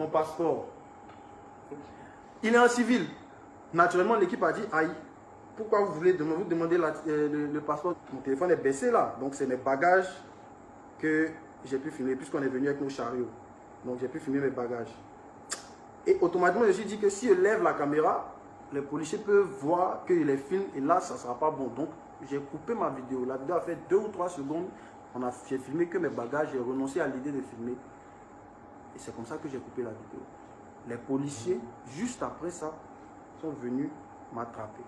mon passeport. Il est en civil. Naturellement, l'équipe a dit, aïe, pourquoi vous voulez vous demander le passeport? Mon téléphone est baissé là, donc c'est mes bagages que j'ai pu filmer, puisqu'on est venu avec nos chariots. Donc j'ai pu filmer mes bagages. Et automatiquement, je me suis dit que si je lève la caméra, les policiers peuvent voir que je les filme et là, ça ne sera pas bon. Donc j'ai coupé ma vidéo. La vidéo a fait 2 ou 3 secondes. J'ai filmé que mes bagages, j'ai renoncé à l'idée de filmer. Et c'est comme ça que j'ai coupé la vidéo. Les policiers, juste après ça, sont venus m'attraper,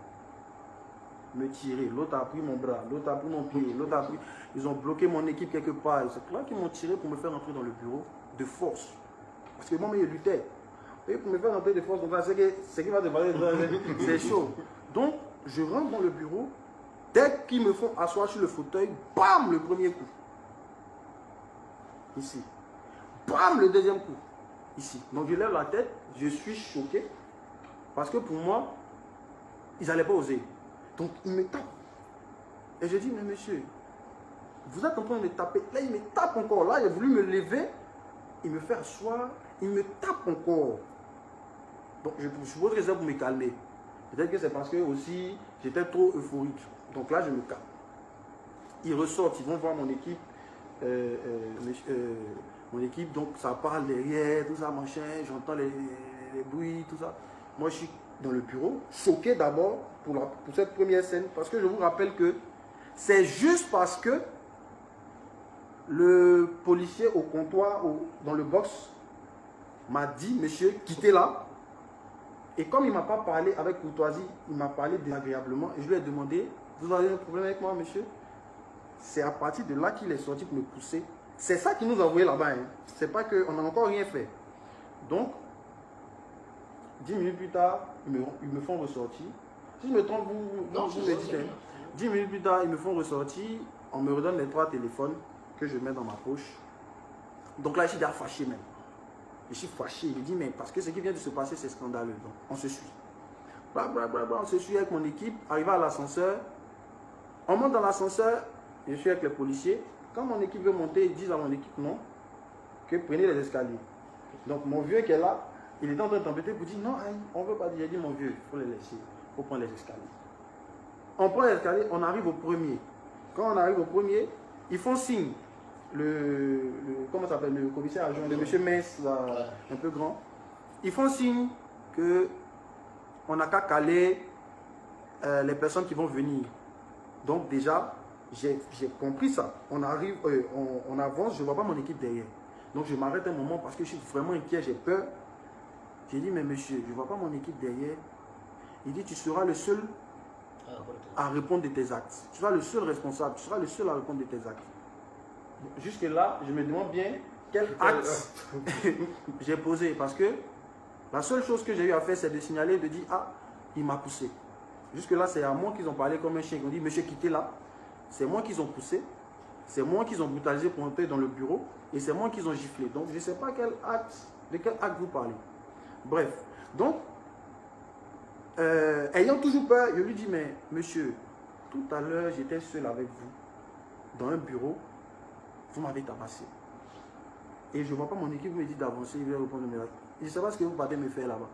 me tirer. L'autre a pris mon bras, l'autre a pris mon pied, l'autre a pris... Ils ont bloqué mon équipe quelque part. C'est là qu'ils m'ont tiré pour me faire entrer dans le bureau de force. Parce que moi, je luttais. Et pour me faire entrer de force, c'est qui va te parler, c'est chaud. Donc, je rentre dans le bureau. Dès qu'ils me font asseoir sur le fauteuil, bam, le premier coup. Ici. Bam, le deuxième coup. Ici. Donc, je lève la tête, je suis choqué. Parce que pour moi, ils n'allaient pas oser. Donc, ils me tapent. Et je dis, mais monsieur, vous êtes en train de me taper. Là, il me tape encore. Là, il a voulu me lever. Il me fait asseoir. Il me tape encore. Donc, je suppose que c'est pour me calmer. Peut-être que c'est parce que aussi, j'étais trop euphorique. Donc là, je me calme. Ils ressortent, ils vont voir mon équipe. Mon équipe, donc ça parle derrière, tout ça, machin. J'entends les bruits, tout ça. Moi, je suis dans le bureau, choqué d'abord pour cette première scène. Parce que je vous rappelle que c'est juste parce que le policier au comptoir, dans le box, m'a dit, monsieur, quittez là. Et comme il ne m'a pas parlé avec courtoisie, il m'a parlé désagréablement. Et je lui ai demandé, vous avez un problème avec moi, monsieur? C'est à partir de là qu'il est sorti pour me pousser. C'est ça qui nous a envoyé là-bas. Hein. C'est pas qu'on n'a encore rien fait. Donc, 10 minutes plus tard, ils me font ressortir. Si je me trompe, vous me dites. 10 minutes plus tard, ils me font ressortir. On me redonne les 3 téléphones que je mets dans ma poche. Donc là, je suis déjà fâché même. Je suis fâché. Je dis, mais parce que ce qui vient de se passer, c'est scandaleux. Donc, on se suit. On se suit avec mon équipe. Arrivé à l'ascenseur. On monte dans l'ascenseur. Je suis avec les policiers. Quand mon équipe veut monter, ils disent à mon équipe non. Que prenez les escaliers. Donc, mon vieux qui est là, il est en train de t'embêter pour dire non, on ne veut pas dire. J'ai dit, mon vieux, il faut les laisser. Il faut prendre les escaliers. On prend les escaliers, on arrive au premier. Quand on arrive au premier, ils font signe. Comment ça s'appelle, le commissaire adjoint, le monsieur Metz, un peu grand. Ils font signe que on n'a qu'à caler les personnes qui vont venir. Donc déjà, j'ai compris ça. On arrive, on avance, je ne vois pas mon équipe derrière. Donc je m'arrête un moment parce que je suis vraiment inquiet, j'ai peur. J'ai dit, mais monsieur, je ne vois pas mon équipe derrière. Il dit, tu seras le seul à répondre de tes actes. Tu seras le seul responsable, tu seras le seul à répondre de tes actes. Jusque là, je me demande bien quel acte j'ai posé. Parce que la seule chose que j'ai eu à faire, c'est de signaler, de dire, ah, il m'a poussé. Jusque là, c'est à moi qu'ils ont parlé comme un chien. Ils ont dit, monsieur, quittez là. C'est moi qu'ils ont poussé. C'est moi qu'ils ont brutalisé pour entrer dans le bureau. Et c'est moi qu'ils ont giflé. Donc, je ne sais pas de quel acte vous parlez. Bref. Donc, ayant toujours peur, je lui dis, mais monsieur, tout à l'heure, j'étais seul avec vous, dans un bureau, vous m'avez tabassé. Et je ne vois pas mon équipe me dit d'avancer, il va répondre au message. Je ne sais pas ce que vous partez me faire là-bas.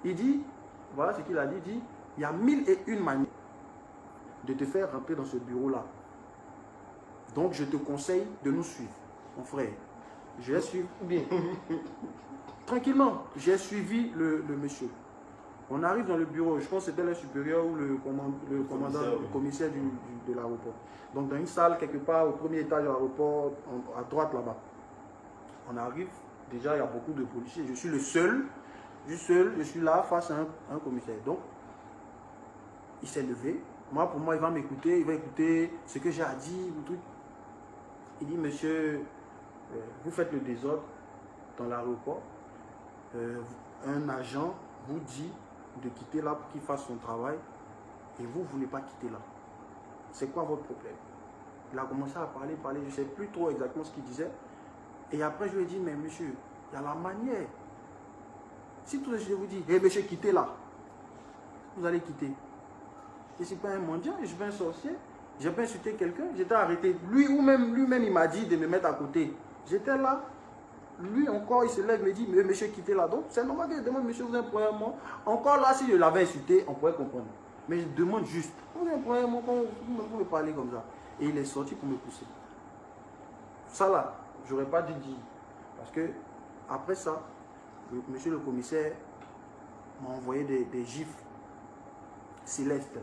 Il dit, voilà ce qu'il a dit, il dit, il y a 1001 manières de te faire rentrer dans ce bureau-là. Donc, je te conseille de nous suivre, mon frère. Je vais suivre, ou bien, tranquillement, j'ai suivi le monsieur. On arrive dans le bureau, je pense que c'était le supérieur ou le commandant, le commissaire de l'aéroport. Donc dans une salle, quelque part, au premier étage de l'aéroport, à droite là-bas. On arrive, déjà il y a beaucoup de policiers, je suis le seul, je suis là face à un commissaire. Donc, il s'est levé. Moi, pour moi, il va m'écouter, il va écouter ce que j'ai à dire, ou tout. Il dit, monsieur, vous faites le désordre dans l'aéroport. Un agent vous dit de quitter là pour qu'il fasse son travail et vous ne voulez pas quitter là. C'est quoi votre problème? Il a commencé à parler, je ne sais plus trop exactement ce qu'il disait. Et après, je lui ai dit, mais monsieur, il y a la manière. Si tout je vous dis, monsieur, quittez là, vous allez quitter. Je ne suis pas un mendiant, je suis pas un sorcier, je n'ai pas insulté quelqu'un, j'étais arrêté. Lui-même, il m'a dit de me mettre à côté. J'étais là, lui encore, il se lève et me dit, mais monsieur, quittez là. Donc, c'est normal que je demande, monsieur, vous avez un problème. Encore là, si je l'avais insulté, on pourrait comprendre. Mais je demande juste, vous avez un problème, vous me parlez comme ça. Et il est sorti pour me pousser. Ça là, j'aurais pas dû dire. Parce que, après ça, monsieur le commissaire m'a envoyé des gifs célestes.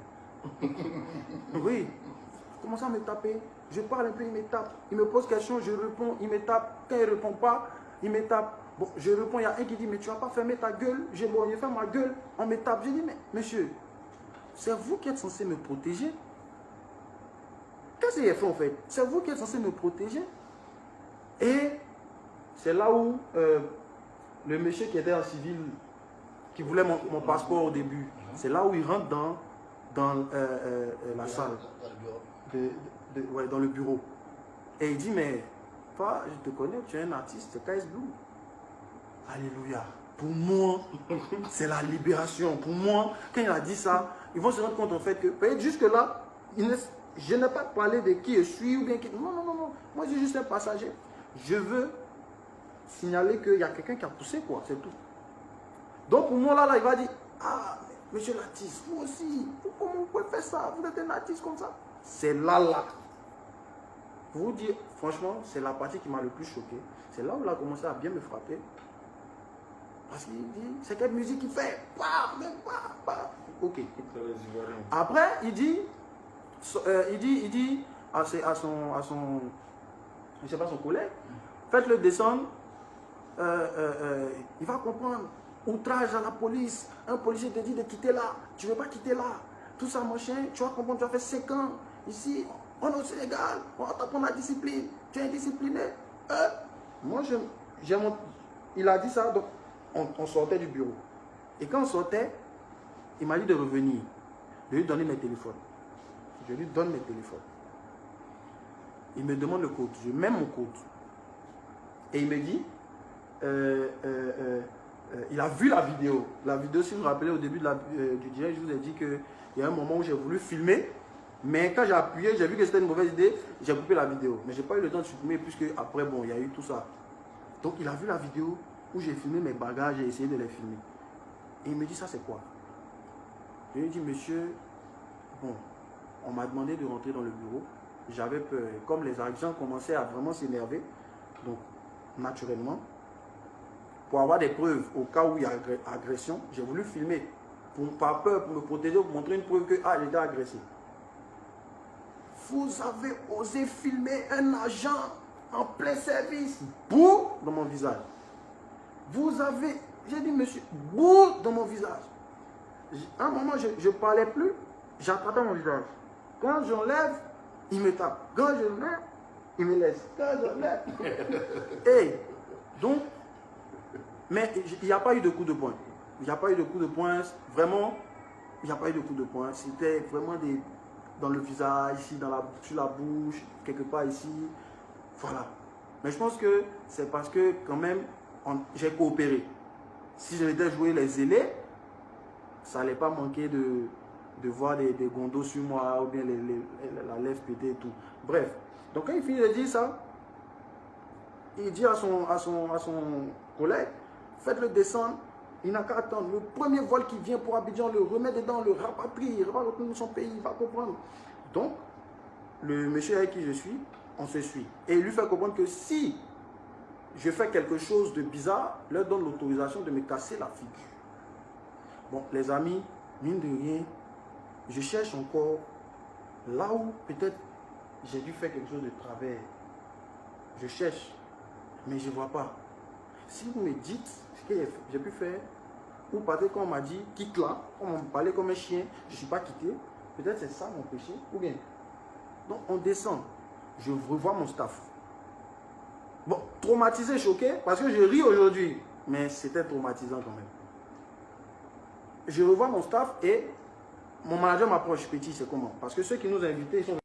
Oui, il commence à me taper. Je parle un peu, il me tape. Il me pose question, je réponds, il me tape. Quand il ne répond pas, il me tape. Bon, je réponds, il y a un qui dit, mais tu ne vas pas fermer ta gueule. J'ai fait ma gueule, on me tape. J'ai dit, mais monsieur, c'est vous qui êtes censé me protéger. Qu'est-ce qu'il a fait en fait? C'est vous qui êtes censé me protéger. Et c'est là où le monsieur qui était en civil, qui voulait mon passeport au début, c'est là où il rentre dans la salle, ouais, dans le bureau. Et il dit, mais toi, je te connais, tu es un artiste, c'est KS Blue. Alléluia. Pour moi, c'est la libération. Pour moi, quand il a dit ça, ils vont se rendre compte en fait que, peut-être jusque-là, je n'ai pas parlé de qui je suis ou bien qui... Non, non, non, non. Moi, je suis juste un passager. Je veux signaler qu'il y a quelqu'un qui a poussé, quoi, c'est tout. Donc, pour moi, là, il va dire, ah, monsieur l'artiste, vous aussi, comment vous pouvez faire ça? Vous êtes un artiste comme ça? C'est là. Pour vous dire, franchement, c'est la partie qui m'a le plus choqué. C'est là où il a commencé à bien me frapper. Parce qu'il dit, c'est quelle musique qu'il fait? Ok. Après, il dit à son, je sais pas, son collègue, faites-le descendre, il va comprendre. Outrage à la police, un policier te dit de quitter là, tu ne veux pas quitter là, tout ça machin, tu vas comprendre, tu as fait 5 ans, ici, on est au Sénégal, on va t'apprendre la discipline, tu es indiscipliné. Moi, il a dit ça, donc on sortait du bureau. Et quand on sortait, il m'a dit de revenir, de lui donner mes téléphones. Je lui donne mes téléphones. Il me demande le code, je mets mon code. Et il me dit, il a vu la vidéo. La vidéo, si vous vous rappelez, au début du direct, je vous ai dit qu'il y a un moment où j'ai voulu filmer, mais quand j'ai appuyé, j'ai vu que c'était une mauvaise idée, j'ai coupé la vidéo. Mais je n'ai pas eu le temps de supprimer, puisque après, bon, il y a eu tout ça. Donc, il a vu la vidéo où j'ai filmé mes bagages, j'ai essayé de les filmer. Et il me dit, ça c'est quoi? Je lui ai dit, monsieur, bon, on m'a demandé de rentrer dans le bureau. J'avais peur. Comme les agents commençaient à vraiment s'énerver, donc, naturellement, pour avoir des preuves au cas où il y a agression, j'ai voulu filmer. Par peur, pour me protéger, pour montrer une preuve que j'étais agressé. Vous avez osé filmer un agent en plein service. Bouh dans mon visage. Vous avez, j'ai dit monsieur, bouh dans mon visage. À un moment, je ne parlais plus, j'attrapais mon visage. Quand j'enlève, il me tape. Quand je lève, il me laisse. Quand je lève. Et donc, mais il n'y a pas eu de coup de poing. Il n'y a pas eu de coup de poing. Vraiment, il n'y a pas eu de coup de poing. C'était vraiment dans le visage, ici, sur la bouche, quelque part ici. Voilà. Mais je pense que c'est parce que quand même, j'ai coopéré. Si je m'étais joué les zélés, ça n'allait pas manquer de voir des gondos sur moi ou bien la lèvre pétée et tout. Bref. Donc quand il finit de dire ça, il dit à son collègue, faites-le descendre, il n'a qu'à attendre. Le premier vol qui vient pour Abidjan, le remet dedans, le rapatrie, il va retourner dans son pays, il va comprendre. Donc, le monsieur avec qui je suis, on se suit. Et il lui fait comprendre que si je fais quelque chose de bizarre, leur donne l'autorisation de me casser la figure. Bon, les amis, mine de rien, je cherche encore là où peut-être j'ai dû faire quelque chose de travers. Je cherche, mais je ne vois pas. Si vous me dites ce que j'ai pu faire, ou peut-être quand on m'a dit quitte là, on m'a parlé comme un chien, je ne suis pas quitté, peut-être c'est ça mon péché, ou bien. Donc on descend, je revois mon staff. Bon, traumatisé, choqué, parce que je ris aujourd'hui, mais c'était traumatisant quand même. Je revois mon staff et mon manager m'approche, petit, c'est comment? Parce que ceux qui nous ont invités, ils sont